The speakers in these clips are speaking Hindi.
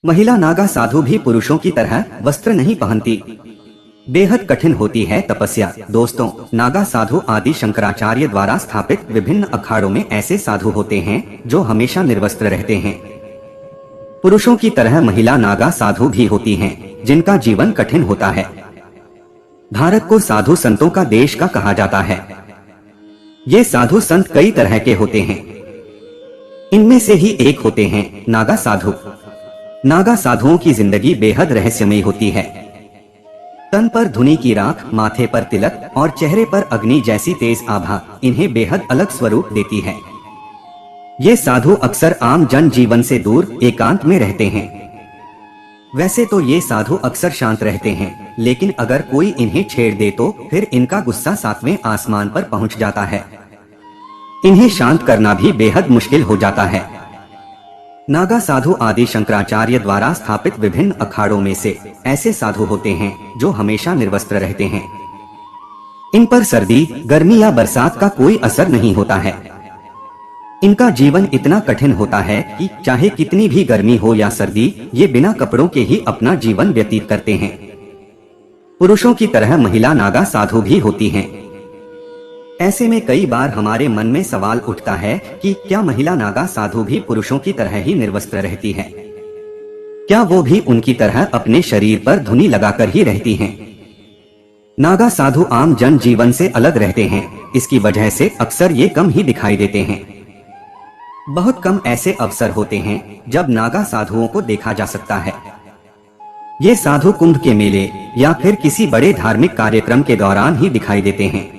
महिला नागा साधु भी पुरुषों की तरह वस्त्र नहीं पहनती। बेहद कठिन होती है तपस्या। दोस्तों, नागा साधु आदि शंकराचार्य द्वारा स्थापित विभिन्न अखाड़ों में ऐसे साधु होते हैं जो हमेशा निर्वस्त्र रहते हैं। पुरुषों की तरह महिला नागा साधु भी होती हैं, जिनका जीवन कठिन होता है। भारत को साधु संतों का देश का कहा जाता है। ये साधु संत कई तरह के होते हैं। इनमें से ही एक होते हैं नागा साधु। नागा साधुओं की जिंदगी बेहद रहस्यमयी होती है। तन पर धुनी की राख, माथे पर तिलक और चेहरे पर अग्नि जैसी तेज आभा इन्हें बेहद अलग स्वरूप देती है। ये साधु अक्सर आम जन जीवन से दूर एकांत में रहते हैं। वैसे तो ये साधु अक्सर शांत रहते हैं, लेकिन अगर कोई इन्हें छेड़ दे तो फिर इनका गुस्सा 7वें आसमान पर पहुंच जाता है। इन्हें शांत करना भी बेहद मुश्किल हो जाता है। नागा साधु आदि शंकराचार्य द्वारा स्थापित विभिन्न अखाड़ों में से ऐसे साधु होते हैं जो हमेशा निर्वस्त्र रहते हैं। इन पर सर्दी, गर्मी या बरसात का कोई असर नहीं होता है। इनका जीवन इतना कठिन होता है कि चाहे कितनी भी गर्मी हो या सर्दी, ये बिना कपड़ों के ही अपना जीवन व्यतीत करते हैं। पुरुषों की तरह महिला नागा साधु भी होती हैं। ऐसे में कई बार हमारे मन में सवाल उठता है कि क्या महिला नागा साधु भी पुरुषों की तरह ही निर्वस्त्र रहती है? क्या वो भी उनकी तरह अपने शरीर पर धुनी लगाकर ही रहती हैं? नागा साधु आम जन जीवन से अलग रहते हैं। इसकी वजह से अक्सर ये कम ही दिखाई देते हैं। बहुत कम ऐसे अवसर होते हैं जब नागा साधुओं को देखा जा सकता है। ये साधु कुंभ के मेले या फिर किसी बड़े धार्मिक कार्यक्रम के दौरान ही दिखाई देते हैं।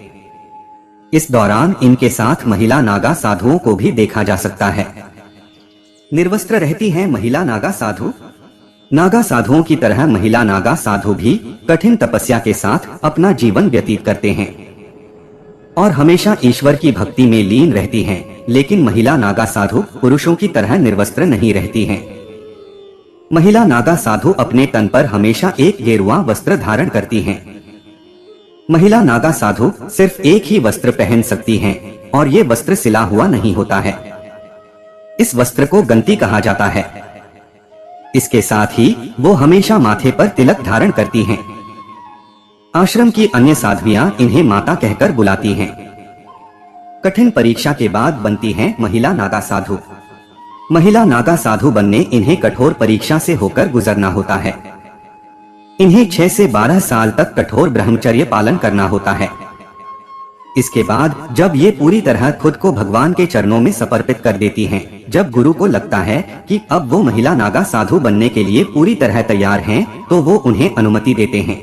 इस दौरान इनके साथ महिला नागा साधुओं को भी देखा जा सकता है। निर्वस्त्र रहती हैं महिला नागा साधु। नागा साधुओं की तरह महिला नागा साधु भी कठिन तपस्या के साथ अपना जीवन व्यतीत करते हैं और हमेशा ईश्वर की भक्ति में लीन रहती हैं। लेकिन महिला नागा साधु पुरुषों की तरह निर्वस्त्र नहीं रहती हैं। महिला नागा साधु अपने तन पर हमेशा एक गेरुआ वस्त्र धारण करती हैं। महिला नागा साधु सिर्फ एक ही वस्त्र पहन सकती हैं और ये वस्त्र सिला हुआ नहीं होता है। इस वस्त्र को गंती कहा जाता है। इसके साथ ही वो हमेशा माथे पर तिलक धारण करती हैं। आश्रम की अन्य साध्वियां इन्हें माता कहकर बुलाती हैं। कठिन परीक्षा के बाद बनती हैं महिला नागा साधु। महिला नागा साधु बनने इन्हें कठोर परीक्षा से होकर गुजरना होता है। इन्हें 6 से 12 साल तक कठोर ब्रह्मचर्य पालन करना होता है। इसके बाद जब ये पूरी तरह खुद को भगवान के चरणों में समर्पित कर देती हैं, जब गुरु को लगता है कि अब वो महिला नागा साधु बनने के लिए पूरी तरह तैयार हैं, तो वो उन्हें अनुमति देते हैं।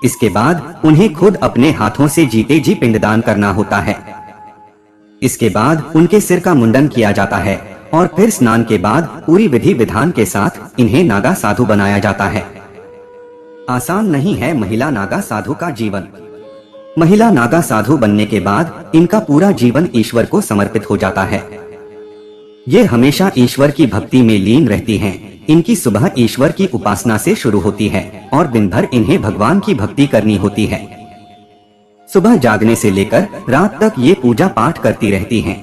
इसके बाद उन्हें खुद अपने हाथों से जीते जी पिंडदान करना होता है। इसके बाद उनके सिर का मुंडन किया जाता है और फिर स्नान के बाद पूरी विधि विधान के साथ इन्हें नागा साधु बनाया जाता है। आसान नहीं है महिला नागा साधु का जीवन। महिला नागा साधु बनने के बाद इनका पूरा जीवन ईश्वर को समर्पित हो जाता है। ये हमेशा ईश्वर की भक्ति में लीन रहती हैं। इनकी सुबह ईश्वर की उपासना से शुरू होती है और दिन भर इन्हें भगवान की भक्ति करनी होती है। सुबह जागने से लेकर रात तक ये पूजा पाठ करती रहती हैं।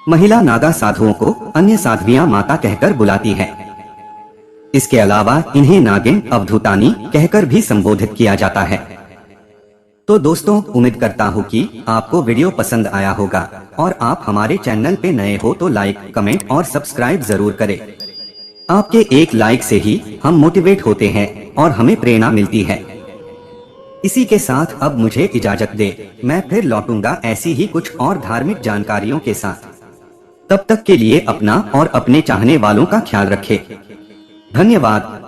महिला नागा साधुओं को अन्य साध्वियां माता कहकर बुलाती है। इसके अलावा इन्हें नागिन, अवधूतानी कहकर भी संबोधित किया जाता है। तो दोस्तों, उम्मीद करता हूँ कि आपको वीडियो पसंद आया होगा और आप हमारे चैनल पे नए हो तो लाइक, कमेंट और सब्सक्राइब जरूर करें। आपके एक लाइक से ही हम मोटिवेट होते हैं और हमें प्रेरणा मिलती है। इसी के साथ अब मुझे इजाजत दे, मैं फिर लौटूंगा ऐसी ही कुछ और धार्मिक जानकारियों के साथ। तब तक के लिए अपना और अपने चाहने वालों का ख्याल रखें। धन्यवाद।